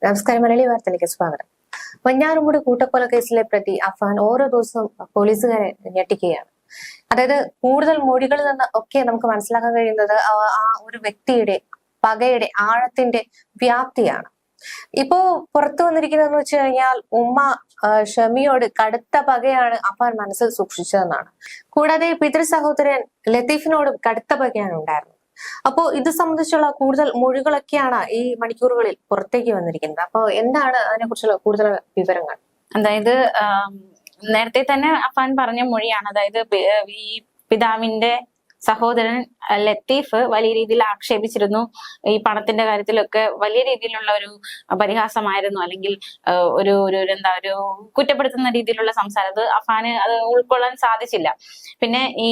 നമസ്കാരം. മലയാളി വാർത്തയിലേക്ക് സ്വാഗതം. വെഞ്ഞാറമൂട് കൂട്ടക്കൊലക്കേസിലെ പ്രതി അഫാൻ ഓരോ ദിവസവും പോലീസുകാരെ ഞെട്ടിക്കുകയാണ്. അതായത് കൂടുതൽ മൊഴികളിൽ നിന്ന് ഒക്കെ നമുക്ക് മനസ്സിലാക്കാൻ കഴിയുന്നത് ആ ഒരു വ്യക്തിയുടെ പകയുടെ ആഴത്തിന്റെ വ്യാപ്തിയാണ്. ഇപ്പോ പുറത്തു വന്നിരിക്കുന്നതെന്ന് വെച്ച് കഴിഞ്ഞാൽ ഉമ്മ ഷമിയോട് കടുത്ത പകയാണ് അഫാൻ മനസ്സിൽ സൂക്ഷിച്ചതെന്നാണ്. കൂടാതെ പിതൃ സഹോദരൻ ലത്തീഫിനോടും കടുത്ത പകയാണ് ഉണ്ടായിരുന്നത്. അപ്പോ ഇത് സംബന്ധിച്ചുള്ള കൂടുതൽ മൊഴികളൊക്കെയാണ് ഈ മണിക്കൂറുകളിൽ പുറത്തേക്ക് വന്നിരിക്കുന്നത്. അപ്പൊ എന്താണ് അതിനെ കുറിച്ചുള്ള കൂടുതൽ വിവരങ്ങൾ? അതായത് നേരത്തെ തന്നെ അഫാൻ പറഞ്ഞ മൊഴിയാണ്. അതായത് ഈ പിതാവിന്റെ സഹോദരൻ ലത്തീഫ് വലിയ രീതിയിൽ ആക്ഷേപിച്ചിരുന്നു. ഈ പണത്തിന്റെ കാര്യത്തിലൊക്കെ വലിയ രീതിയിലുള്ള ഒരു പരിഹാസമായിരുന്നു, അല്ലെങ്കിൽ ഒരു കുറ്റപ്പെടുത്തുന്ന രീതിയിലുള്ള സംസാരം. അത് അഫാന് അത് ഉൾക്കൊള്ളാൻ സാധിച്ചില്ല. പിന്നെ ഈ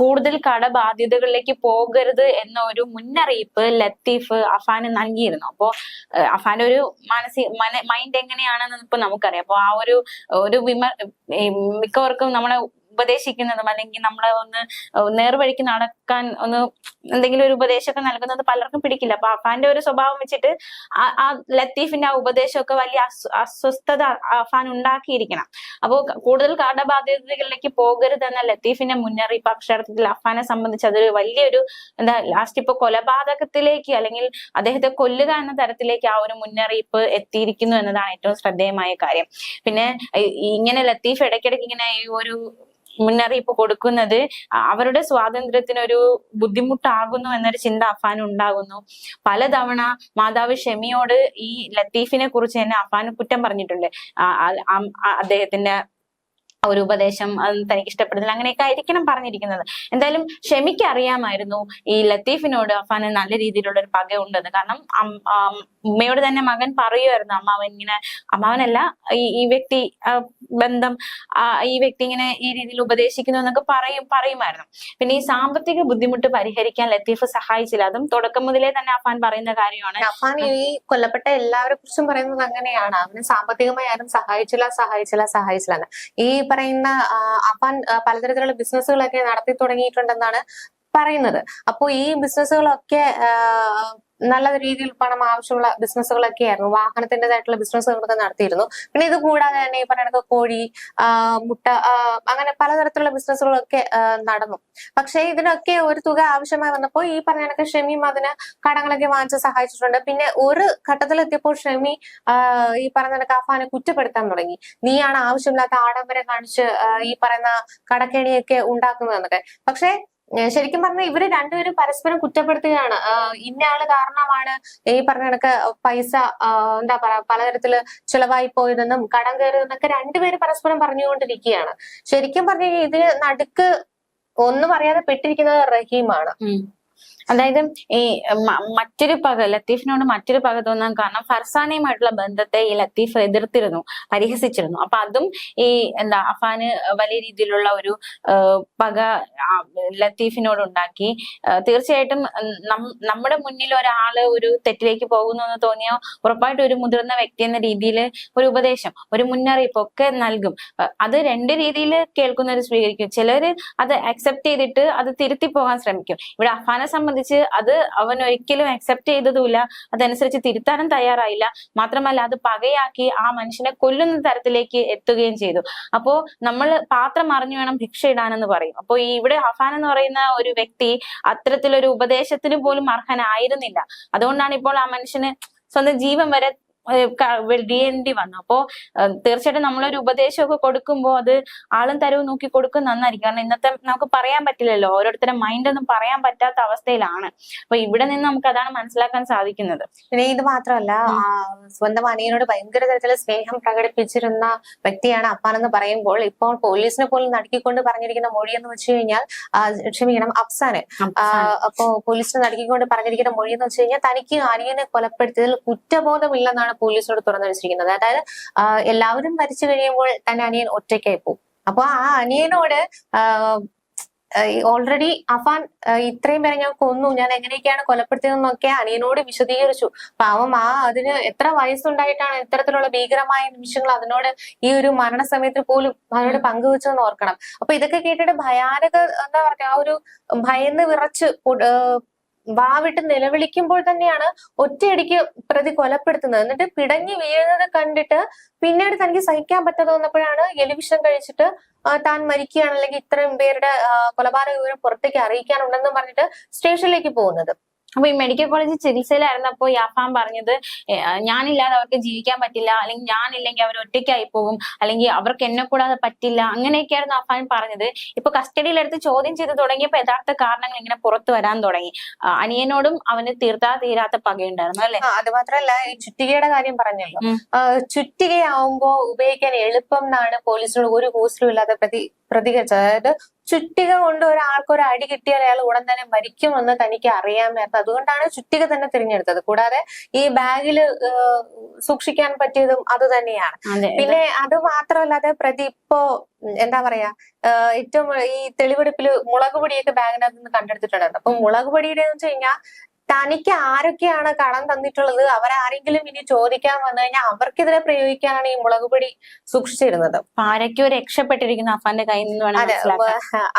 കൂടുതൽ കടബാധ്യതകളിലേക്ക് പോകരുത് എന്ന ഒരു മുന്നറിയിപ്പ് ലത്തീഫ് അഫാന് നൽകിയിരുന്നു. അപ്പോ അഫാന്റെ ഒരു മൈൻഡ് എങ്ങനെയാണെന്ന് ഇപ്പൊ നമുക്കറിയാം. അപ്പൊ ആ ഒരു മിക്കവർക്കും നമ്മളെ ഉപദേശിക്കുന്നതും അല്ലെങ്കിൽ നമ്മളെ ഒന്ന് നേർവഴിക്ക് നടക്കാൻ ഒന്ന് എന്തെങ്കിലും ഒരു ഉപദേശമൊക്കെ നൽകുന്നത് പലർക്കും പിടിക്കില്ല. അപ്പൊ അഫാന്റെ ഒരു സ്വഭാവം വെച്ചിട്ട് ആ ലത്തീഫിന്റെ ആ ഉപദേശമൊക്കെ വലിയ അസ്വസ്ഥത അഫാൻ ഉണ്ടാക്കിയിരിക്കണം. അപ്പോ കൂടുതൽ കടബാധ്യതകളിലേക്ക് പോകരുതെന്ന ലത്തീഫിന്റെ മുന്നറിയിപ്പ് അക്ഷരാർത്ഥത്തിൽ അഫാനെ സംബന്ധിച്ച് അതൊരു വലിയൊരു ലാസ്റ്റ് ഇപ്പൊ കൊലപാതകത്തിലേക്ക് അല്ലെങ്കിൽ അദ്ദേഹത്തെ കൊല്ലുക എന്ന തരത്തിലേക്ക് ആ ഒരു മുന്നറിയിപ്പ് എത്തിയിരിക്കുന്നു എന്നതാണ് ഏറ്റവും ശ്രദ്ധേയമായ കാര്യം. പിന്നെ ഇങ്ങനെ ലത്തീഫ് ഇടയ്ക്കിടയ്ക്ക് ഇങ്ങനെ ഈ ഒരു മുന്നറിയിപ്പ് കൊടുക്കുന്നത് അവരുടെ സ്വാതന്ത്ര്യത്തിനൊരു ബുദ്ധിമുട്ടാകുന്നു എന്നൊരു ചിന്ത അഫാൻ ഉണ്ടാകുന്നു. പലതവണ മാതാവ് ഷെമിയോട് ഈ ലത്തീഫിനെ കുറിച്ച് തന്നെ അഫാൻ കുറ്റം പറഞ്ഞിട്ടുണ്ട്. അദ്ദേഹത്തിന്റെ ഒരു ഉപദേശം തനിക്ക് ഇഷ്ടപ്പെടുന്നില്ല, അങ്ങനെയൊക്കെ ആയിരിക്കണം പറഞ്ഞിരിക്കുന്നത്. എന്തായാലും ഷെമിക്ക് അറിയാമായിരുന്നു ഈ ലത്തീഫിനോട് അഫാന് നല്ല രീതിയിലുള്ള ഒരു പക ഉണ്ടെന്ന്. കാരണം ഉമ്മയോട് തന്നെ മകൻ പറയുമായിരുന്നു, അമ്മാവനല്ല ഈ വ്യക്തി ബന്ധം ഈ വ്യക്തി ഇങ്ങനെ ഈ രീതിയിൽ ഉപദേശിക്കുന്നു എന്നൊക്കെ പറയുമായിരുന്നു. പിന്നെ ഈ സാമ്പത്തിക ബുദ്ധിമുട്ട് പരിഹരിക്കാൻ ലത്തീഫ് സഹായിച്ചില്ല. അതും തുടക്കം മുതലേ തന്നെ അഫാൻ പറയുന്ന കാര്യമാണ്. അഫാൻ ഈ കൊല്ലപ്പെട്ട എല്ലാവരെ കുറിച്ചും പറയുന്നത് അങ്ങനെയാണ്. അവന് സാമ്പത്തികമായി ആരും സഹായിച്ചില്ല. ഈ പറയുന്ന അഫാൻ പലതരത്തിലുള്ള ബിസിനസ്സുകളൊക്കെ നടത്തി തുടങ്ങിയിട്ടുണ്ടെന്നാണ് പറയുന്നത്. അപ്പോ ഈ ബിസിനസ്സുകളൊക്കെ നല്ല രീതിയിൽ പണം ആവശ്യമുള്ള ബിസിനസ്സുകളൊക്കെ ആയിരുന്നു. വാഹനത്തിൻ്റെതായിട്ടുള്ള ബിസിനസ്സുകളൊക്കെ നടത്തിയിരുന്നു. പിന്നെ ഇത് കൂടാതെ തന്നെ ഈ പറയുന്ന കോഴി, മുട്ട, അങ്ങനെ പലതരത്തിലുള്ള ബിസിനസ്സുകളൊക്കെ നടന്നു. പക്ഷേ ഇതിനൊക്കെ ഒരു തുക ആവശ്യമായി വന്നപ്പോൾ ഈ പറഞ്ഞ കണക്ക് ഷെമിയും അതിന് കടങ്ങളൊക്കെ വാങ്ങിച്ച് സഹായിച്ചിട്ടുണ്ട്. പിന്നെ ഒരു ഘട്ടത്തിലെത്തിയപ്പോൾ ഷെമി ഈ പറയുന്ന കണക്ക് അഫാനെ കുറ്റപ്പെടുത്താൻ തുടങ്ങി. നീയാണ് ആവശ്യമില്ലാത്ത ആഡംബരം കാണിച്ച് ഈ പറയുന്ന കടക്കെണിയൊക്കെ ഉണ്ടാക്കുന്നതെന്നൊക്കെ. പക്ഷേ ശരിക്കും പറഞ്ഞാൽ ഇവര് രണ്ടുപേരും പരസ്പരം കുറ്റപ്പെടുത്തുകയാണ്. ഇന്നയാള് കാരണമാണ് ഈ പറഞ്ഞ കണക്ക് പൈസ പലതരത്തില് ചിലവായി പോയതെന്നും കടം കയറിയതെന്നൊക്കെ രണ്ടുപേരും പരസ്പരം പറഞ്ഞുകൊണ്ടിരിക്കുകയാണ്. ശരിക്കും പറഞ്ഞു കഴിഞ്ഞാൽ ഇതിന് നടുക്ക് ഒന്നും അറിയാതെ പെട്ടിരിക്കുന്നത് റഹീമാണ്. അതായത് ഈ മറ്റൊരു പക ലത്തീഫിനോട് മറ്റൊരു പക തോന്നാൻ കാരണം ഫർസാനയുമായിട്ടുള്ള ബന്ധത്തെ ഈ ലത്തീഫ് എതിർത്തിരുന്നു, പരിഹസിച്ചിരുന്നു. അപ്പൊ അതും ഈ അഫാന് വലിയ രീതിയിലുള്ള ഒരു പക ലത്തീഫിനോട് ഉണ്ടാക്കി. തീർച്ചയായിട്ടും നമ്മുടെ മുന്നിൽ ഒരാള് ഒരു തെറ്റിലേക്ക് പോകുന്നു എന്ന് തോന്നിയോ ഉറപ്പായിട്ടും ഒരു മുതിർന്ന വ്യക്തി എന്ന രീതിയിൽ ഒരു ഉപദേശം, ഒരു മുന്നറിയിപ്പ് ഒക്കെ നൽകും. അത് രണ്ട് രീതിയിൽ കേൾക്കുന്നവർ സ്വീകരിക്കും. ചിലര് അത് അക്സെപ്റ്റ് ചെയ്തിട്ട് അത് തിരുത്തി പോകാൻ ശ്രമിക്കും. ഇവിടെ അഫാനെ സംബന്ധിച്ച് അത് അവൻ ഒരിക്കലും അക്സെപ്റ്റ് ചെയ്തതുമില്ല, അതനുസരിച്ച് തിരുത്താനും തയ്യാറായില്ല. മാത്രമല്ല അത് പകയാക്കി ആ മനുഷ്യനെ കൊല്ലുന്ന തരത്തിലേക്ക് എത്തുകയും ചെയ്തു. അപ്പോ നമ്മൾ പാത്രം അറിഞ്ഞു വേണം ഭിക്ഷ ഇടാനെന്ന് പറയും. അപ്പൊ ഇവിടെ അഫാൻ എന്ന് പറയുന്ന ഒരു വ്യക്തി അത്തരത്തിലൊരു ഉപദേശത്തിന് പോലും അർഹനായിരുന്നില്ല. അതുകൊണ്ടാണ് ഇപ്പോൾ ആ മനുഷ്യന് സ്വന്തം ജീവൻ വരെ വെടിയേണ്ടി വന്നു. അപ്പോ തീർച്ചയായിട്ടും നമ്മളൊരു ഉപദേശമൊക്കെ കൊടുക്കുമ്പോൾ അത് ആളും തരവും നോക്കി കൊടുക്കും നന്നായിരിക്കും. കാരണം ഇന്നത്തെ നമുക്ക് പറയാൻ പറ്റില്ലല്ലോ, ഓരോരുത്തരുടെ മൈൻഡ് ഒന്നും പറയാൻ പറ്റാത്ത അവസ്ഥയിലാണ്. അപ്പൊ ഇവിടെ നിന്ന് നമുക്ക് അതാണ് മനസ്സിലാക്കാൻ സാധിക്കുന്നത്. പിന്നെ ഇത് മാത്രമല്ല, സ്വന്തം അനിയനോട് ഭയങ്കര തരത്തില് സ്നേഹം പ്രകടിപ്പിച്ചിരുന്ന വ്യക്തിയാണ് അഫാൻ എന്ന് പറയുമ്പോൾ ഇപ്പോൾ പോലീസിനെ പോലും നടുക്കിക്കൊണ്ട് പറഞ്ഞിരിക്കുന്ന മൊഴി എന്ന് വെച്ച് കഴിഞ്ഞാൽ, ക്ഷമിക്കണം, അഫ്സാന്. അപ്പോ പോലീസിനെ നടുക്കിക്കൊണ്ട് പറഞ്ഞിരിക്കുന്ന മൊഴി എന്ന് വെച്ച് കഴിഞ്ഞാൽ തനിക്ക് അനിയനെ കൊലപ്പെടുത്തിയതിൽ കുറ്റബോധമില്ലെന്നാണ് പോലീസിനോട് തുറന്നു വെച്ചിരിക്കുന്നത്. അതായത് എല്ലാവരും മരിച്ചു കഴിയുമ്പോൾ തന്നെ അനിയൻ ഒറ്റയ്ക്കായി പോകും. അപ്പൊ ആ അനിയനോട് ഓൾറെഡി അഫാൻ ഇത്രയും പേരെ ഞാൻ കൊന്നു, ഞാൻ എങ്ങനെയൊക്കെയാണ് കൊലപ്പെടുത്തിയതെന്നൊക്കെ അനിയനോട് വിശദീകരിച്ചു. പാവം അതിന് എത്ര വയസ്സുണ്ടായിട്ടാണ് ഇത്തരത്തിലുള്ള ഭീകരമായ നിമിഷങ്ങൾ അതിനോട് ഈ ഒരു മരണസമയത്ത് പോലും അതിനോട് പങ്കുവെച്ചെന്ന് ഓർക്കണം. അപ്പൊ ഇതൊക്കെ കേട്ടിട്ട് ഭയാനക എന്താ പറയാ, ആ ഒരു ഭയന്ന് വിറച്ച് വാവിട്ട് നിലവിളിക്കുമ്പോൾ തന്നെയാണ് ഒറ്റയടിക്ക് പ്രതി കൊലപ്പെടുത്തുന്നത്. എന്നിട്ട് പിടഞ്ഞു വീഴുന്നത് കണ്ടിട്ട് പിന്നീട് തനിക്ക് സഹിക്കാൻ പറ്റാതെ വന്നപ്പോഴാണ് എലിവിഷം കഴിച്ചിട്ട് താൻ മരിക്കുകയാണ്, അല്ലെങ്കിൽ ഇത്രയും പേരുടെ കൊലപാതക വിവരം പുറത്തേക്ക് അറിയിക്കാനുണ്ടെന്ന് പറഞ്ഞിട്ട് സ്റ്റേഷനിലേക്ക് പോകുന്നത്. അപ്പൊ ഈ മെഡിക്കൽ കോളേജിൽ ചികിത്സയിലായിരുന്നപ്പോ ഈ അഫാൻ പറഞ്ഞത് ഞാനില്ലാതെ അവർക്ക് ജീവിക്കാൻ പറ്റില്ല, അല്ലെങ്കിൽ ഞാനില്ലെങ്കിൽ അവർ ഒറ്റയ്ക്കായി പോകും, അല്ലെങ്കിൽ അവർക്ക് എന്നെ കൂടാതെ പറ്റില്ല, അങ്ങനെയൊക്കെയായിരുന്നു അഫാൻ പറഞ്ഞത്. ഇപ്പൊ കസ്റ്റഡിയിലെടുത്ത് ചോദ്യം ചെയ്ത് തുടങ്ങിയപ്പോ യഥാർത്ഥ കാരണങ്ങൾ ഇങ്ങനെ പുറത്തു വരാൻ തുടങ്ങി. അനിയനോടും അവന് തീരാത്ത പകയുണ്ടായിരുന്നു അല്ലെ? അത് മാത്രല്ല, ഈ ചുറ്റികയുടെ കാര്യം പറഞ്ഞല്ലോ. ചുറ്റികയാവുമ്പോ ഉപയോഗിക്കാൻ എളുപ്പം എന്നാണ് പോലീസിനോട് ഒരു കൂസലും ഇല്ലാതെ പ്രതികരിച്ചത്. അതായത് ചുറ്റിക കൊണ്ട് ഒരാൾക്ക് ഒരു അടി കിട്ടിയാൽ അയാൾ ഉടൻ തന്നെ മരിക്കുമെന്ന് തനിക്ക് അറിയാമായിരുന്നു. അതുകൊണ്ടാണ് ചുറ്റിക തന്നെ തിരഞ്ഞെടുത്തത്. കൂടാതെ ഈ ബാഗില് സൂക്ഷിക്കാൻ പറ്റിയതും അത് തന്നെയാണ്. പിന്നെ അത് മാത്രമല്ലാതെ പ്രതി ഇപ്പോ എന്താ പറയാ, ഏറ്റവും ഈ തെളിവെടുപ്പില് മുളക് പൊടിയൊക്കെ ബാഗിനകത്ത് നിന്ന് കണ്ടെടുത്തിട്ടുണ്ടായിരുന്നു. അപ്പൊ മുളക് പൊടിയുടെ എന്ന് വെച്ച് കഴിഞ്ഞാൽ തനിക്ക് ആരൊക്കെയാണ് കടം തന്നിട്ടുള്ളത്, അവരാരെങ്കിലും ഇനി ചോദിക്കാൻ വന്നു കഴിഞ്ഞാൽ അവർക്കെതിരെ പ്രയോഗിക്കാനാണ് ഈ മുളക് പൊടി സൂക്ഷിച്ചിരുന്നത്. ആരൊക്കെയോ രക്ഷപ്പെട്ടിരിക്കുന്നു അഫാന്റെ കയ്യിൽ നിന്ന്. അതെ,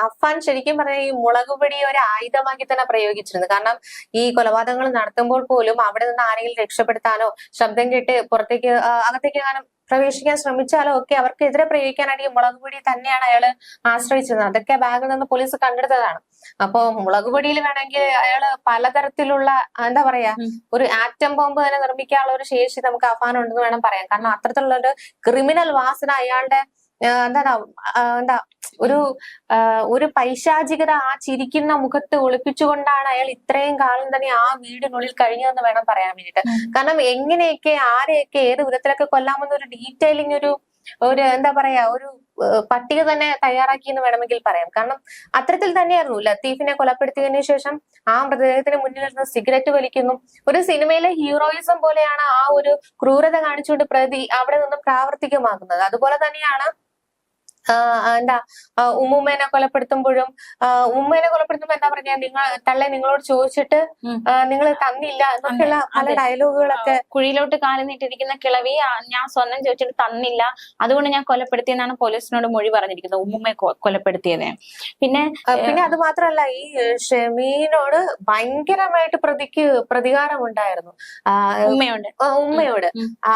അഫാൻ ശരിക്കും പറഞ്ഞാൽ ഈ മുളക് പൊടി ഒരു ആയുധമാക്കി തന്നെ പ്രയോഗിച്ചിരുന്നു. കാരണം ഈ കൊലപാതകങ്ങൾ നടത്തുമ്പോൾ പോലും അവിടെ നിന്ന് ആരെങ്കിലും രക്ഷപ്പെടുത്താനോ ശബ്ദം കേട്ട് പുറത്തേക്ക് അകത്തേക്ക് പ്രവേശിക്കാൻ ശ്രമിച്ചാലോ ഒക്കെ അവർക്കെതിരെ പ്രയോഗിക്കാനായിട്ട് ഈ മുളക് പൊടി തന്നെയാണ് അയാള് ആശ്രയിച്ചിരുന്നത്. അതൊക്കെ ബാഗിൽ നിന്ന് പോലീസ് കണ്ടെടുത്തതാണ്. അപ്പൊ മുളക് പൊടിയിൽ വേണമെങ്കിൽ അയാള് പലതരത്തിലുള്ള എന്താ പറയാ, ഒരു ആറ്റം ബോംബ് തന്നെ നിർമ്മിക്കാനുള്ള ഒരു ശേഷി നമുക്ക് അഫാൻ ഉണ്ടെന്ന് വേണം പറയാൻ. കാരണം അത്തരത്തിലുള്ള ഒരു ക്രിമിനൽ വാസന അയാളുടെ എന്താ ഒരു പൈശാചികത ആ ചിരിക്കുന്ന മുഖത്ത് ഒളിപ്പിച്ചുകൊണ്ടാണ് അയാൾ ഇത്രയും കാലം തന്നെ ആ വീടിനുള്ളിൽ കഴിഞ്ഞതെന്ന് വേണം പറയാൻ വേണ്ടിയിട്ട്. കാരണം എങ്ങനെയൊക്കെ ആരെയൊക്കെ ഏത് വിധത്തിലൊക്കെ കൊല്ലാമെന്ന ഒരു ഡീറ്റെയിലിംഗ് ഒരു എന്താ പറയാ, ഒരു പട്ടിക തന്നെ തയ്യാറാക്കി എന്ന് വേണമെങ്കിൽ പറയാം. കാരണം അത്തരത്തിൽ തന്നെയായിരുന്നു ലത്തീഫിനെ കൊലപ്പെടുത്തിയതിനു ശേഷം ആ മൃതദേഹത്തിന് മുന്നിലിരുന്ന് സിഗരറ്റ് വലിക്കുന്നു. ഒരു സിനിമയിലെ ഹീറോയിസം പോലെയാണ് ആ ഒരു ക്രൂരത കാണിച്ചുകൊണ്ട് പ്രതി അവിടെ നിന്ന് പ്രാവർത്തികമാക്കുന്നത്. അതുപോലെ തന്നെയാണ് ഉമ്മൂമ്മേനെ കൊലപ്പെടുത്തുമ്പോഴും എന്താ പറഞ്ഞാ, നിങ്ങളോട് ചോദിച്ചിട്ട് നിങ്ങൾ തന്നില്ല എന്നൊക്കെയുള്ള പല ഡയലോഗുകളൊക്കെ. കുഴിയിലോട്ട് കാലം നീട്ടിരിക്കുന്ന കിളവി ഞാൻ സ്വന്തം ചോദിച്ചിട്ട് തന്നില്ല, അതുകൊണ്ട് ഞാൻ കൊലപ്പെടുത്തിയെന്നാണ് പോലീസിനോട് മൊഴി പറഞ്ഞിരിക്കുന്നത്, ഉമ്മുമ്മയെ കൊലപ്പെടുത്തിയത്. പിന്നെ അത് മാത്രമല്ല, ഈ ഷമീനോട് ഭയങ്കരമായിട്ട് പ്രതിക്ക് പ്രതികാരം ഉണ്ടായിരുന്നു ഉമ്മയോട്.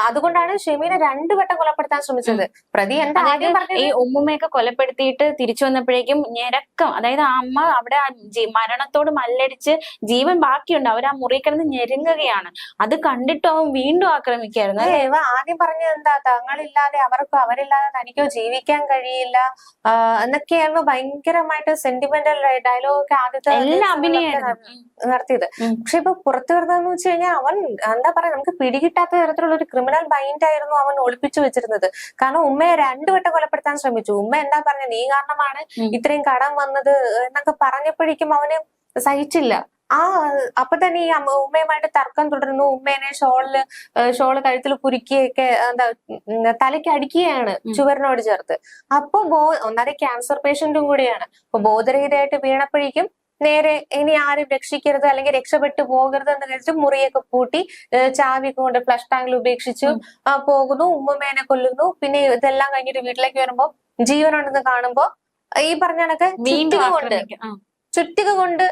അതുകൊണ്ടാണ് ഷമീനെ 2 വട്ടം കൊലപ്പെടുത്താൻ ശ്രമിച്ചത്. പ്രതി എന്താ ആദ്യം പറഞ്ഞത്, ഈ ഉമ്മുമ്മയൊക്കെ കൊലപ്പെടുത്തിയിട്ട് തിരിച്ചു വന്നപ്പോഴേക്കും ഞെരക്കം, അതായത് ആ അമ്മ അവിടെ മരണത്തോട് മല്ലടിച്ച് ജീവൻ ബാക്കിയുണ്ട്, അവർ ആ മുറി കിടന്ന് ഞെരുങ്ങുകയാണ്. അത് കണ്ടിട്ട് അവൻ വീണ്ടും ആക്രമിക്കായിരുന്നു. ആദ്യം പറഞ്ഞത് എന്താ, തങ്ങളില്ലാതെ അവരില്ലാതെ തനിക്കോ ജീവിക്കാൻ കഴിയില്ല എന്നൊക്കെയായിരുന്നു ഭയങ്കരമായിട്ട് സെന്റിമെന്റൽ ഡയലോഗൊക്കെ ആദ്യത്തെ എല്ലാ അഭിനയമായിരുന്നു നടത്തിയത്. പക്ഷെ ഇപ്പൊ പുറത്തു വരുന്നതെന്ന് വെച്ച് കഴിഞ്ഞാൽ അവൻ എന്താ പറയാ, നമുക്ക് പിടികിട്ടാത്ത തരത്തിലുള്ള ഒരു ക്രിമിനൽ മൈൻഡ് ആയിരുന്നു അവൻ ഒളിപ്പിച്ചു വെച്ചിരുന്നത്. കാരണം ഉമ്മയെ 2 വട്ടം കൊലപ്പെടുത്താൻ ശ്രമിച്ചു. ഉമ്മ എന്താ പറഞ്ഞ, നീ കാരണമാണ് ഇത്രയും കടം വന്നത് എന്നൊക്കെ പറഞ്ഞപ്പോഴേക്കും അവന് സഹിച്ചില്ല. അപ്പൊ തന്നെ ഈ ഉമ്മയുമായിട്ട് തർക്കം തുടർന്നു. ഉമ്മേനെ ഷോള് കഴുത്തിൽ കുരുക്കിയൊക്കെ തലയ്ക്ക് അടിക്കുകയാണ് ചുവരിനോട് ചേർത്ത്. അപ്പൊ ഒന്നാമത് ക്യാൻസർ പേഷ്യന്റും കൂടിയാണ്. അപ്പൊ ബോധരഹിതയായിട്ട് വീണപ്പോഴേക്കും നേരെ ഇനി ആരും രക്ഷിക്കരുത് അല്ലെങ്കിൽ രക്ഷപ്പെട്ടു പോകരുത് എന്ന് കരുതി മുറിയൊക്കെ പൂട്ടി ചാവി കൊണ്ട് ഫ്ലഷ് ടാങ്കിൽ ഉപേക്ഷിച്ചു പോകുന്നു. ഉമ്മമ്മേനെ കൊല്ലുന്നു. പിന്നെ ഇതെല്ലാം കഴിഞ്ഞിട്ട് വീട്ടിലേക്ക് വരുമ്പോ ജീവനുണ്ടെന്ന് കാണുമ്പോ ഈ പറഞ്ഞ കണക്ക് ചുറ്റിക കൊണ്ട്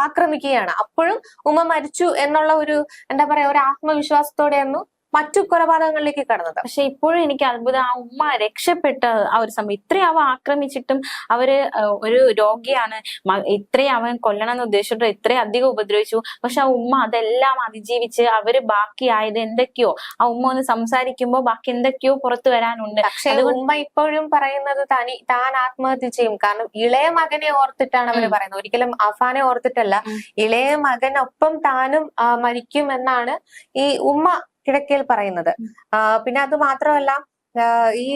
ആക്രമിക്കുകയാണ്. അപ്പോഴും ഉമ്മ മരിച്ചു എന്നുള്ള ഒരു എന്താ പറയാ, ഒരു ആത്മവിശ്വാസത്തോടെയായിരുന്നു മറ്റു കൊലപാതകങ്ങളിലേക്ക് കടന്നത്. പക്ഷെ ഇപ്പോഴും എനിക്ക് അത്ഭുതം, ആ ഉമ്മ രക്ഷപ്പെട്ട ആ ഒരു സമയം. ഇത്രയും അവൻ ആക്രമിച്ചിട്ടും അവര് ഒരു രോഗിയാണ്, ഇത്രയും അവൻ കൊല്ലണം എന്ന് ഉദ്ദേശിച്ചിട്ട് ഇത്രയും അധികം ഉപദ്രവിച്ചു. പക്ഷെ ആ ഉമ്മ അതെല്ലാം അതിജീവിച്ച് അവര് ബാക്കിയായത് എന്തൊക്കെയോ, ആ ഉമ്മ ഒന്ന് സംസാരിക്കുമ്പോ ബാക്കി എന്തൊക്കെയോ പുറത്തു വരാനുണ്ട്. പക്ഷെ ഉമ്മ ഇപ്പോഴും പറയുന്നത് താൻ ആത്മഹത്യ ചെയ്യും. കാരണം ഇളയ മകനെ ഓർത്തിട്ടാണ് അവര് പറയുന്നത്, ഒരിക്കലും അഫാനെ ഓർത്തിട്ടല്ല. ഇളയ മകനൊപ്പം താനും മരിക്കുമെന്നാണ് ഈ ഉമ്മ കിഴക്കയിൽ പറയുന്നത്. പിന്നെ അത് മാത്രമല്ല, ഈ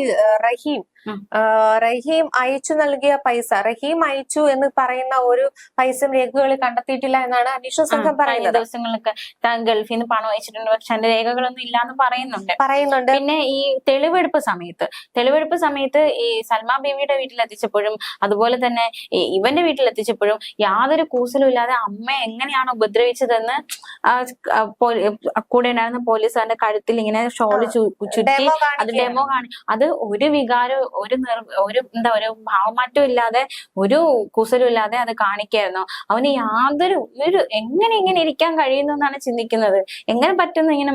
റഹീം അയച്ചു നൽകിയ പൈസ, റഹീം അയച്ചു എന്ന് പറയുന്ന ഒരു പൈസ രേഖകളിൽ കണ്ടെത്തിയിട്ടില്ല എന്നാണ് അന്വേഷണ സംഘം പറയുന്നത്. ദിവസങ്ങളിലൊക്കെ താൻ ഗൾഫിൽ നിന്ന് പണം അയച്ചിട്ടുണ്ട്, പക്ഷെ അതിന്റെ രേഖകളൊന്നും ഇല്ലാന്ന് പറയുന്നുണ്ട്. പിന്നെ ഈ തെളിവെടുപ്പ് സമയത്ത് ഈ സൽമാ ബീവിയുടെ വീട്ടിലെത്തിച്ചപ്പോഴും അതുപോലെ തന്നെ ഇവന്റെ വീട്ടിലെത്തിച്ചപ്പോഴും യാതൊരു കൂസലും ഇല്ലാതെ അമ്മ എങ്ങനെയാണ് ഉപദ്രവിച്ചതെന്ന് കൂടെ ഉണ്ടായിരുന്ന പോലീസുകാരന്റെ കഴുത്തിൽ ഇങ്ങനെ ഷോള് ചുറ്റി അത് ഡെമോ കാണി. അത് ഒരു വികാരം ഒരു എന്താ ഒരു ഭാവമാറ്റം ഇല്ലാതെ ഒരു കുസലും ഇല്ലാതെ അത് കാണിക്കായിരുന്നു. അവന് യാതൊരു എങ്ങനെ ഇങ്ങനെ ഇരിക്കാൻ കഴിയുന്നു എന്നാണ് ചിന്തിക്കുന്നത്. എങ്ങനെ പറ്റുന്നു ഇങ്ങനെ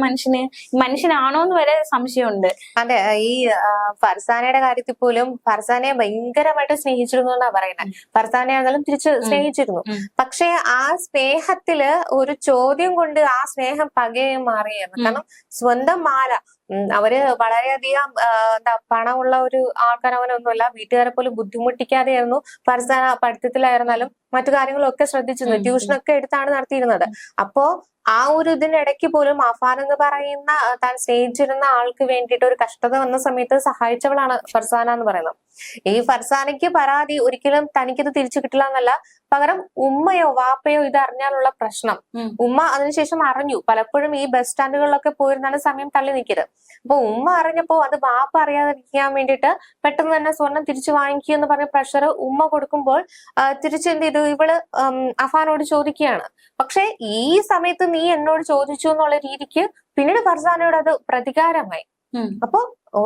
മനുഷ്യനാണോ എന്ന് വരെ സംശയമുണ്ട്. അതെ, ഈ ഫർസാനയുടെ കാര്യത്തിൽ പോലും ഫർസാനയെ ഭയങ്കരമായിട്ട് സ്നേഹിച്ചിരുന്നു എന്നാ പറയുന്നത്. ഫർസാനെ ആണെങ്കിലും തിരിച്ച് സ്നേഹിച്ചിരുന്നു. പക്ഷെ ആ സ്നേഹത്തില് ഒരു ചോദ്യം കൊണ്ട് ആ സ്നേഹം പകയെ മാറിയായിരുന്നു. കാരണം സ്വന്തം മാല, അവര് വളരെയധികം എന്താ പണമുള്ള ഒരു ആൾക്കാരവനൊന്നുമല്ല. വീട്ടുകാരെ പോലും ബുദ്ധിമുട്ടിക്കാതെയായിരുന്നു ഫർസാന പഠിത്തത്തിലായിരുന്നാലും മറ്റു കാര്യങ്ങളൊക്കെ ശ്രദ്ധിച്ചിരുന്നത്. ട്യൂഷനൊക്കെ എടുത്താണ് നടത്തിയിരുന്നത്. അപ്പോ ആ ഒരു ഇതിനിടയ്ക്ക് പോലും അഫാൻ എന്ന് പറയുന്ന താൻ സ്നേഹിച്ചിരുന്ന ആൾക്ക് വേണ്ടിയിട്ട് ഒരു കഷ്ടത വന്ന സമയത്ത് സഹായിച്ചവളാണ് ഫർസാന എന്ന് പറയുന്നത്. ഈ ഫർസാനയ്ക്ക് പരാതി ഒരിക്കലും തനിക്കിത് തിരിച്ചു കിട്ടില്ല എന്നല്ല, പകരം ഉമ്മയോ വാപ്പയോ ഇത് അറിഞ്ഞാലുള്ള പ്രശ്നം. ഉമ്മ അതിനുശേഷം അറിഞ്ഞു. പലപ്പോഴും ഈ ബസ് സ്റ്റാൻഡുകളിലൊക്കെ പോയിരുന്നാണ് സമയം തള്ളി നിൽക്കരുത്. അപ്പൊ ഉമ്മ അറിഞ്ഞപ്പോ അത് വാപ്പ അറിയാതിരിക്കാൻ വേണ്ടിയിട്ട് പെട്ടെന്ന് തന്നെ സ്വർണം തിരിച്ചു വാങ്ങിക്കുക എന്ന് പറഞ്ഞ പ്രഷർ ഉമ്മ കൊടുക്കുമ്പോൾ തിരിച്ചെന്ത് ചെയ്തു, ഇവള് അഫാനോട് ചോദിക്കുകയാണ്. പക്ഷെ ഈ സമയത്ത് നീ എന്നോട് ചോദിച്ചു എന്നുള്ള രീതിക്ക് പിന്നീട് ഫർസാനയോട് അത് പ്രതികാരമായി. അപ്പൊ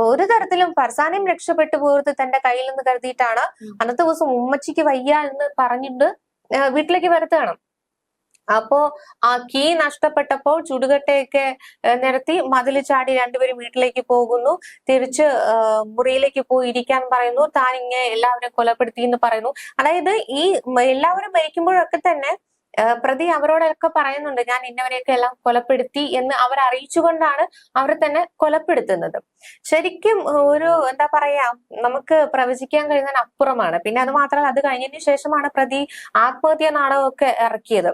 ഒരു തരത്തിലും ഫർസാനയും രക്ഷപ്പെട്ടു പോയത് തന്റെ കയ്യിൽ നിന്ന് കരുതിയിട്ടാണ് അന്നത്തെ ദിവസം ഉമ്മച്ചിക്ക് വയ്യ എന്ന് പറഞ്ഞിട്ട് വീട്ടിലേക്ക് വരുത്തുകയാണ്. അപ്പോ ആ കീ നഷ്ടപ്പെട്ടപ്പോൾ ചുടുകട്ടയൊക്കെ നിരത്തി മതിൽ ചാടി രണ്ടുപേരും വീട്ടിലേക്ക് പോകുന്നു. തിരിച്ച് മുറിയിലേക്ക് പോയി ഇരിക്കാൻ പറയുന്നു. താൻ ഇങ്ങനെ എല്ലാവരെയും കൊലപ്പെടുത്തി എന്ന് പറയുന്നു. അതായത് ഈ എല്ലാവരും മരിക്കുമ്പോഴൊക്കെ തന്നെ പ്രതി അവരോടൊക്കെ പറയുന്നുണ്ട്, ഞാൻ ഇന്നവരെയൊക്കെ എല്ലാം കൊലപ്പെടുത്തി എന്ന് അവർ അറിയിച്ചുകൊണ്ടാണ് അവരെ തന്നെ കൊലപ്പെടുത്തുന്നത്. ശരിക്കും ഒരു എന്താ പറയാ, നമുക്ക് പ്രവചിക്കാൻ കഴിയുന്നതിന് അപ്പുറമാണ്. പിന്നെ അത് മാത്രമല്ല, അത് കഴിഞ്ഞതിന് ശേഷമാണ് പ്രതി ആത്മഹത്യാ നാടകമൊക്കെ ഇറക്കിയത്.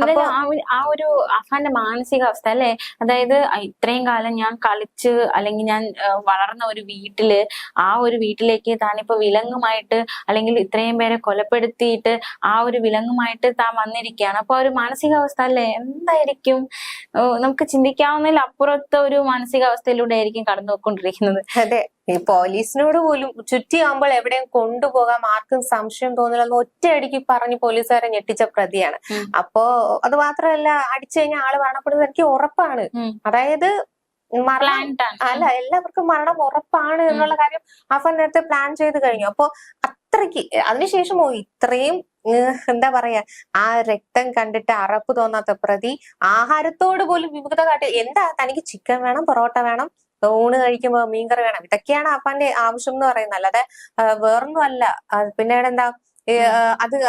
അപ്പൊ ആ ഒരു അഫാന്റെ മാനസികാവസ്ഥ അല്ലെ, അതായത് ഇത്രയും കാലം ഞാൻ കളിച്ച് അല്ലെങ്കിൽ ഞാൻ വളർന്ന ഒരു വീട്ടില്, ആ ഒരു വീട്ടിലേക്ക് താനിപ്പോ വിലങ്ങുമായിട്ട് അല്ലെങ്കിൽ ഇത്രയും പേരെ കൊലപ്പെടുത്തിയിട്ട് ആ ഒരു വിലങ്ങുമായിട്ട് താൻ വന്നിരിക്കുകയാണ്. അപ്പൊ ഒരു മാനസികാവസ്ഥ അല്ലെ എന്തായിരിക്കും, നമുക്ക് ചിന്തിക്കാവുന്നതിൽ അപ്പുറത്തെ ഒരു മാനസികാവസ്ഥയിലൂടെ ആയിരിക്കും കടന്നു പോയിക്കൊണ്ടിരിക്കുന്നത്. അതെ, ഈ പോലീസിനോട് പോലും ചുറ്റിയാകുമ്പോൾ എവിടെയും കൊണ്ടുപോകാം, ആർക്കും സംശയം തോന്നില്ല എന്ന് ഒറ്റയടിക്ക് പറഞ്ഞ് പോലീസുകാരെ ഞെട്ടിച്ച പ്രതിയാണ്. അപ്പോ അത് മാത്രമല്ല, അടിച്ചു കഴിഞ്ഞാൽ ആള് മരണപ്പെടുന്നത് എനിക്ക് ഉറപ്പാണ്. അതായത് അല്ല, എല്ലാവർക്കും മരണം ഉറപ്പാണ് എന്നുള്ള കാര്യം അഫാൻ നേരത്തെ പ്ലാൻ ചെയ്ത് കഴിഞ്ഞു. അപ്പോ അത്രയ്ക്ക് അതിനുശേഷമോ ഇത്രയും എന്താ പറയാ, ആ രക്തം കണ്ടിട്ട് അറപ്പ് തോന്നാത്ത പ്രതി ആഹാരത്തോട് പോലും വിമുഖത കാട്ടി. എന്താ തനിക്ക് ചിക്കൻ വേണം, പൊറോട്ട വേണം, ഊണ് കഴിക്കുമ്പോ മീൻകറി വേണം, ഇതൊക്കെയാണ് അഫാന്റെ ആവശ്യം എന്ന് പറയുന്നത്. അല്ലാതെ വേറൊന്നും അല്ല. പിന്നീട് എന്താ,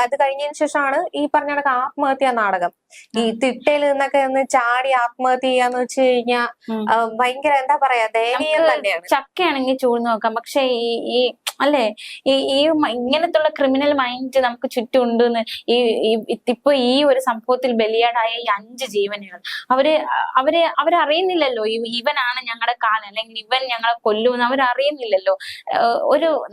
അത് കഴിഞ്ഞതിന് ശേഷമാണ് ഈ പറഞ്ഞ കണക്ക് ആത്മഹത്യാ നാടകം. ഈ തിട്ടയിൽ നിന്നൊക്കെ ഒന്ന് ചാടി ആത്മഹത്യ ചെയ്യാന്ന് വെച്ച് കഴിഞ്ഞാൽ ഭയങ്കര എന്താ പറയാ, ദയനീയം തന്നെയാണ്. ചക്കയാണെങ്കിൽ ചൂഴ്ന്നു നോക്കാം. പക്ഷെ ഈ അല്ലെ, ഈ ഇങ്ങനത്തുള്ള ക്രിമിനൽ മൈൻഡ് നമുക്ക് ചുറ്റും ഉണ്ടെന്ന് ഇപ്പൊ ഈ ഒരു സംഭവത്തിൽ ബലിയാടായ ഈ 5 ജീവനുകൾ അവരറിയുന്നില്ലല്ലോ ഇവനാണ് ഞങ്ങളുടെ കാലം, അല്ലെങ്കിൽ ഇവൻ ഞങ്ങളെ കൊല്ലുമെന്ന് അവരറിയുന്നില്ലല്ലോ.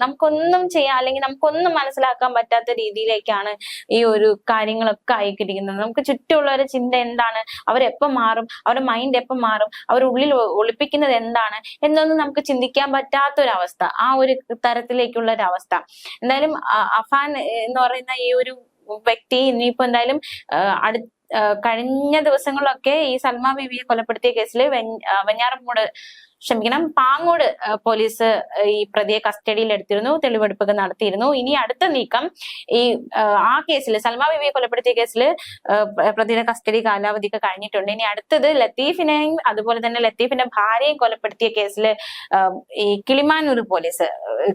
നമുക്കൊന്നും ചെയ്യാൻ അല്ലെങ്കിൽ നമുക്കൊന്നും മനസ്സിലാക്കാൻ പറ്റാത്ത രീതിയിലേക്കാണ് ഈ ഒരു കാര്യങ്ങളൊക്കെ ആയിക്കിരിക്കുന്നത്. നമുക്ക് ചുറ്റുമുള്ളവരുടെ ചിന്ത എന്താണ്, അവരെപ്പം മാറും, അവരുടെ മൈൻഡ് എപ്പം മാറും, അവരുള്ളിൽ ഒളിപ്പിക്കുന്നത് എന്താണ് എന്നൊന്നും നമുക്ക് ചിന്തിക്കാൻ പറ്റാത്തൊരവസ്ഥ, ആ ഒരു തരത്തിലേക്കുള്ള ഒരു അവസ്ഥ. എന്തായാലും അഫാൻ എന്ന് പറയുന്ന ഈ ഒരു വ്യക്തി ഇനിയിപ്പോ എന്തായാലും കഴിഞ്ഞ ദിവസങ്ങളിലൊക്കെ ഈ സൽമാ ബീവിയെ കൊലപ്പെടുത്തിയ കേസിൽ പാങ്ങോട് പോലീസ് ഈ പ്രതിയെ കസ്റ്റഡിയിൽ എടുത്തിരുന്നു, തെളിവെടുപ്പൊക്കെ നടത്തിയിരുന്നു. ഇനി അടുത്ത നീക്കം ആ കേസിൽ, സൽമാ ബീവിയെ കൊലപ്പെടുത്തിയ കേസിൽ പ്രതിയുടെ കസ്റ്റഡി കാലാവധിയൊക്കെ കഴിഞ്ഞിട്ടുണ്ട്. ഇനി അടുത്തത് ലത്തീഫിനെയും അതുപോലെ തന്നെ ലത്തീഫിന്റെ ഭാര്യയും കൊലപ്പെടുത്തിയ കേസിൽ ഈ കിളിമാനൂർ പോലീസ്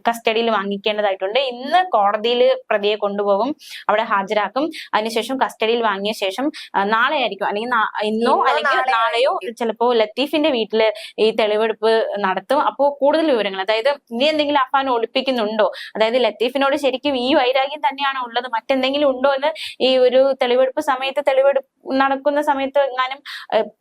കസ്റ്റഡിയിൽ വാങ്ങിക്കേണ്ടതായിട്ടുണ്ട്. ഇന്ന് കോടതിയിൽ പ്രതിയെ കൊണ്ടുപോകും, അവിടെ ഹാജരാക്കും. അതിനുശേഷം കസ്റ്റഡിയിൽ വാങ്ങിയ ശേഷം നാളെ ആയിരിക്കും, അല്ലെങ്കിൽ ഇന്നോ അല്ലെങ്കിൽ നാളെയോ ചിലപ്പോ ലത്തീഫിന്റെ വീട്ടില് ഈ തെളിവെടുപ്പ് നടത്തും. അപ്പോൾ കൂടുതൽ വിവരങ്ങൾ, അതായത് ഇനി എന്തെങ്കിലും അഫാൻ ഒളിപ്പിക്കുന്നുണ്ടോ, അതായത് ലത്തീഫിനോട് ശരിക്കും ഈ വൈരാഗ്യം തന്നെയാണോ ഉള്ളത്, മറ്റെന്തെങ്കിലും ഉണ്ടോ എന്ന് ഈ ഒരു തെളിവെടുപ്പ് നടക്കുന്ന സമയത്ത് എങ്ങാനും,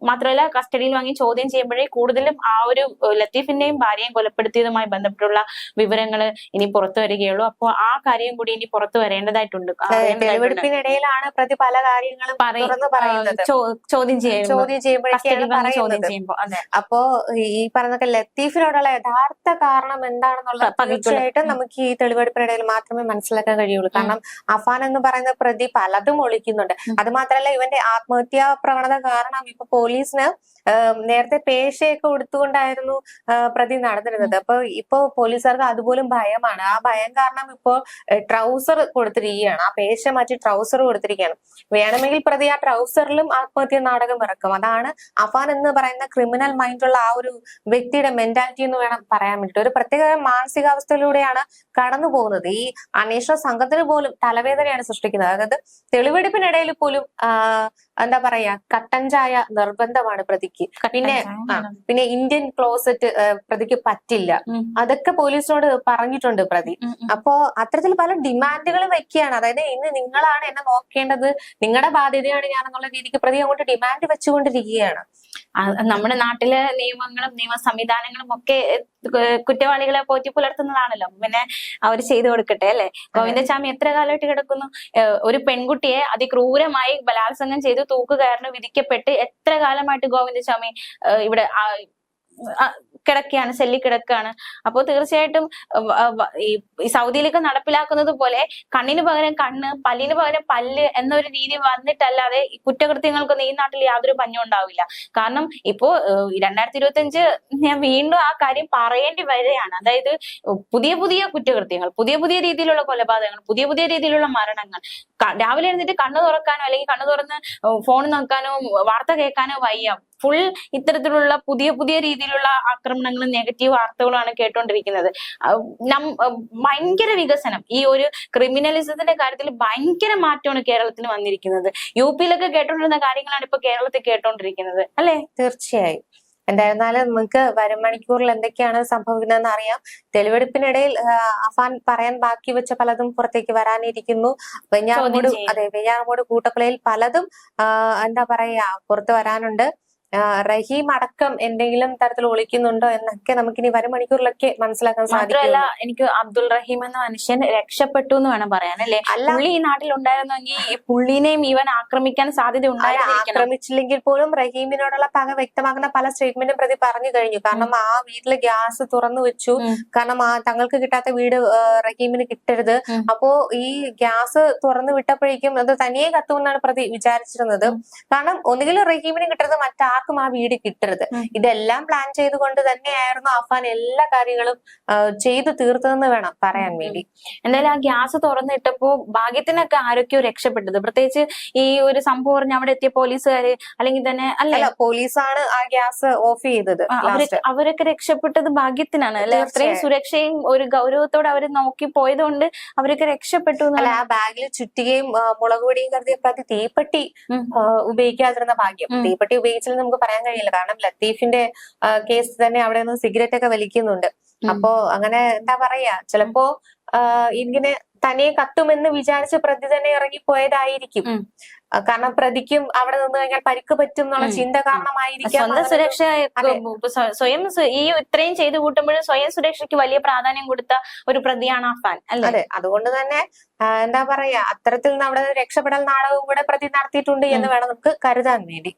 മാത്രമല്ല കസ്റ്റഡിയിൽ വാങ്ങി ചോദ്യം ചെയ്യുമ്പോഴേ കൂടുതലും ആ ഒരു ലത്തീഫിന്റെയും ഭാര്യയും കൊലപ്പെടുത്തിയതുമായി ബന്ധപ്പെട്ടുള്ള വിവരങ്ങൾ ഇനി പുറത്തു വരികയുള്ളൂ. അപ്പോൾ ആ കാര്യം കൂടി ഇനി പുറത്തു വരേണ്ടതായിട്ടുണ്ട്. തെളിവെടുപ്പിനിടയിലാണ് പ്രതി പല കാര്യങ്ങളും ചോദ്യം ചെയ്യുമ്പോൾ. അപ്പോ ഈ പറഞ്ഞ ലത്തീഫിനോടുള്ള യഥാർത്ഥ കാരണം എന്താണെന്നുള്ളത് തീർച്ചയായിട്ടും നമുക്ക് ഈ തെളിവെടുപ്പിനിടയിൽ മാത്രമേ മനസ്സിലാക്കാൻ കഴിയുള്ളൂ. കാരണം അഫാൻ എന്ന് പറയുന്ന പ്രതി പലതും ഒളിക്കുന്നുണ്ട്. അത് മാത്രമല്ല, ഇവന്റെ ആത്മഹത്യാ പ്രവണത കാരണം ഇപ്പൊ പോലീസിന് നേരത്തെ പേശയൊക്കെ കൊടുത്തുകൊണ്ടായിരുന്നു പ്രതി നടന്നിരുന്നത്. അപ്പൊ ഇപ്പോ പോലീസുകാർക്ക് അതുപോലും ഭയമാണ്. ആ ഭയം കാരണം ഇപ്പോ ട്രൗസർ കൊടുത്തിരിക്കുകയാണ്. ആ പേശ മാറ്റി ട്രൗസർ കൊടുത്തിരിക്കുകയാണ്. വേണമെങ്കിൽ പ്രതി ആ ട്രൗസറിലും ആത്മഹത്യാ നാടകം ഇറക്കും. അതാണ് അഫാൻ എന്ന് പറയുന്ന ക്രിമിനൽ മൈൻഡുള്ള ആ ഒരു വ്യക്തിയുടെ മെന്റാലിറ്റി എന്ന് വേണം പറയാൻ വേണ്ടിട്ട്. ഒരു പ്രത്യേക മാനസികാവസ്ഥയിലൂടെയാണ് കടന്നു പോകുന്നത്. ഈ അന്വേഷണ സംഘത്തിന് പോലും തലവേദനയാണ് സൃഷ്ടിക്കുന്നത്. അതായത് തെളിവെടുപ്പിനിടയിൽ പോലും എന്താ പറയാ കട്ടൻ ചായ നിർബന്ധമാണ് പ്രതിക്ക്. പിന്നെ ഇന്ത്യൻ ക്ലോസറ്റ് പ്രതിക്ക് പറ്റില്ല. അതൊക്കെ പോലീസിനോട് പറഞ്ഞിട്ടുണ്ട് പ്രതി. അപ്പോ അത്തരത്തിൽ പല ഡിമാൻഡുകൾ വെക്കുകയാണ്. അതായത് ഇന്ന് നിങ്ങളാണ് എന്നെ നോക്കേണ്ടത്, നിങ്ങളുടെ ബാധ്യതയാണ് ഞാൻ എന്നുള്ള രീതിക്ക് പ്രതി അങ്ങോട്ട് ഡിമാൻഡ് വെച്ചുകൊണ്ടിരിക്കുകയാണ്. നമ്മുടെ നാട്ടിലെ നിയമങ്ങളും നിയമ സംവിധാനങ്ങളും ഒക്കെ കുറ്റവാളികളെ പോറ്റി പുലർത്തുന്നതാണല്ലോ. പിന്നെ അവർ ചെയ്തു കൊടുക്കട്ടെ അല്ലെ. ഗോവിന്ദചാമി എത്ര കാലമായിട്ട് കിടക്കുന്നു? ഒരു പെൺകുട്ടിയെ അതിക്രൂരമായി ബലാത്സംഗം ചെയ്ത് തൂക്കുകയറിന് വിധിക്കപ്പെട്ട് എത്ര കാലമായിട്ട് ഗോവിന്ദചാമി ഇവിടെ കിടക്കുകയാണ്, സെല്ലി കിടക്കുകയാണ്. അപ്പോൾ തീർച്ചയായിട്ടും ഈ സൗദിയിലൊക്കെ നടപ്പിലാക്കുന്നത് പോലെ കണ്ണിന് പകരം കണ്ണ്, പല്ലിന് പകരം പല്ല് എന്നൊരു രീതി വന്നിട്ടല്ലാതെ ഈ കുറ്റകൃത്യങ്ങൾക്കൊന്നും ഈ നാട്ടിൽ യാതൊരു പഞ്ഞും ഉണ്ടാവില്ല. കാരണം ഇപ്പോ 2025 ഞാൻ വീണ്ടും ആ കാര്യം പറയേണ്ടി വരികയാണ്. അതായത് പുതിയ പുതിയ കുറ്റകൃത്യങ്ങൾ, പുതിയ പുതിയ രീതിയിലുള്ള കൊലപാതകങ്ങൾ, പുതിയ പുതിയ രീതിയിലുള്ള മരണങ്ങൾ. രാവിലെ എഴുന്നിട്ട് കണ്ണു തുറക്കാനോ അല്ലെങ്കിൽ കണ്ണു തുറന്ന് ഫോൺ നോക്കാനോ വാർത്ത കേൾക്കാനോ വയ്യ. ഫുൾ ഇത്തരത്തിലുള്ള പുതിയ പുതിയ രീതിയിലുള്ള ആക്രമണങ്ങളും നെഗറ്റീവ് വാർത്തകളുമാണ് കേട്ടോണ്ടിരിക്കുന്നത്. ഭയങ്കര വികസനം, ഈ ഒരു ക്രിമിനലിസത്തിന്റെ കാര്യത്തിൽ ഭയങ്കര മാറ്റമാണ് കേരളത്തിൽ വന്നിരിക്കുന്നത്. UP-യിലൊക്കെ കേട്ടോണ്ടിരുന്ന കാര്യങ്ങളാണ് ഇപ്പൊ കേരളത്തിൽ കേട്ടോണ്ടിരിക്കുന്നത് അല്ലെ? തീർച്ചയായും. എന്തായിരുന്നാലും നമുക്ക് വരും മണിക്കൂറിൽ എന്തൊക്കെയാണ് സംഭവിക്കുന്നതെന്ന് അറിയാം. തെളിവെടുപ്പിനിടയിൽ അഫാൻ പറയാൻ ബാക്കി വെച്ച പലതും പുറത്തേക്ക് വരാനിരിക്കുന്നു. വെഞ്ഞാറമൂട് കൂട്ടക്കൊലയിൽ പലതും എന്താ പറയാ പുറത്തു വരാനുണ്ട്. റഹീം അടക്കം എന്തെങ്കിലും തരത്തിൽ ഒളിക്കുന്നുണ്ടോ എന്നൊക്കെ നമുക്കിനി വരും മണിക്കൂറിലൊക്കെ മനസ്സിലാക്കാൻ സാധിക്കും. മാത്രമല്ല, എനിക്ക് അബ്ദുൾ റഹീം എന്ന മനുഷ്യൻ രക്ഷപ്പെട്ടു എന്ന് വേണം പറയാൻ അല്ലെ. പുള്ളി ഈ നാട്ടിൽ ഉണ്ടായിരുന്നെങ്കിൽ പുള്ളിനെയും ഇവൻ ആക്രമിക്കാൻ സാധ്യത ആക്രമിച്ചില്ലെങ്കിൽ പോലും റഹീമിനോടുള്ള പക വ്യക്തമാക്കുന്ന പല സ്റ്റേറ്റ്മെന്റും പ്രതി പറഞ്ഞു കഴിഞ്ഞു. കാരണം ആ വീട്ടില് ഗ്യാസ് തുറന്നു വെച്ചു. കാരണം തങ്ങൾക്ക് കിട്ടാത്ത വീട് റഹീമിന് കിട്ടരുത്. അപ്പോ ഈ ഗ്യാസ് തുറന്നു വിട്ടപ്പോഴേക്കും അത് തനിയെ കത്തുമെന്നാണ് പ്രതി വിചാരിച്ചിരുന്നത്. കാരണം ഒന്നുകിൽ റഹീമിന് കിട്ടരുത്, മറ്റാർക്കും ആ വീട് കിട്ടരുത്. ഇതെല്ലാം പ്ലാൻ ചെയ്തുകൊണ്ട് തന്നെയായിരുന്നു അഫാൻ എല്ലാ കാര്യങ്ങളും ചെയ്തു തീർത്തതെന്ന് വേണം പറയാൻ വേണ്ടി. എന്തായാലും ആ ഗ്യാസ് തുറന്നിട്ടപ്പോ ഭാഗ്യത്തിനൊക്കെ ആരൊക്കെയോ രക്ഷപ്പെട്ടത്. പ്രത്യേകിച്ച് ഈ ഒരു സംഭവം പറഞ്ഞ് അവിടെ എത്തിയ പോലീസുകാര് അല്ലെങ്കിൽ തന്നെ അല്ല പോലീസാണ് ആ ഗ്യാസ് ഓഫ് ചെയ്തത്. അവരൊക്കെ രക്ഷപ്പെട്ടത് ഭാഗ്യത്തിനാണ് അല്ലെ. അത്രയും സുരക്ഷയും ഒരു ഗൗരവത്തോടെ അവര് നോക്കി പോയതുകൊണ്ട് അവരൊക്കെ രക്ഷപ്പെട്ടു. അല്ല, ആ ബാഗിൽ ചുറ്റികയും മുളക് പൊടിയും കരുതിയ പ്രതി തീപ്പെട്ടി ഉപയോഗിക്കാതിരുന്ന ഭാഗ്യം. തീപ്പെട്ടി ഉപയോഗിച്ചാൽ നമുക്ക് പറയാൻ കഴിയില്ല. കാരണം ലത്തീഫിന്റെ കേസ് തന്നെ അവിടെ നിന്ന് സിഗരറ്റ് ഒക്കെ വലിക്കുന്നുണ്ട്. അപ്പോ അങ്ങനെ എന്താ പറയാ, ചിലപ്പോ ഇങ്ങനെ തനിയെ കത്തുമെന്ന് വിചാരിച്ച് പ്രതി തന്നെ ഇറങ്ങിപ്പോയതായിരിക്കും. കാരണം പ്രതിക്കും അവിടെ നിന്ന് കഴിഞ്ഞാൽ പരിക്ക് പറ്റും എന്നുള്ള ചിന്ത കാരണമായിരിക്കാം. സ്വന്തം സുരക്ഷ സ്വയം ഈ ഇത്രയും ചെയ്തു കൂട്ടുമ്പോഴും സ്വയം സുരക്ഷയ്ക്ക് വലിയ പ്രാധാന്യം കൊടുത്ത ഒരു പ്രതിയാണ് അഫാൻ അല്ലെ. അതെ, അതുകൊണ്ട് തന്നെ എന്താ പറയാ അത്തരത്തിൽ നിന്ന് അവിടെ രക്ഷപ്പെടൽ നാടകവും കൂടെ പ്രതി നടത്തിയിട്ടുണ്ട് എന്ന് വേണം നമുക്ക് കരുതാൻ വേണ്ടി.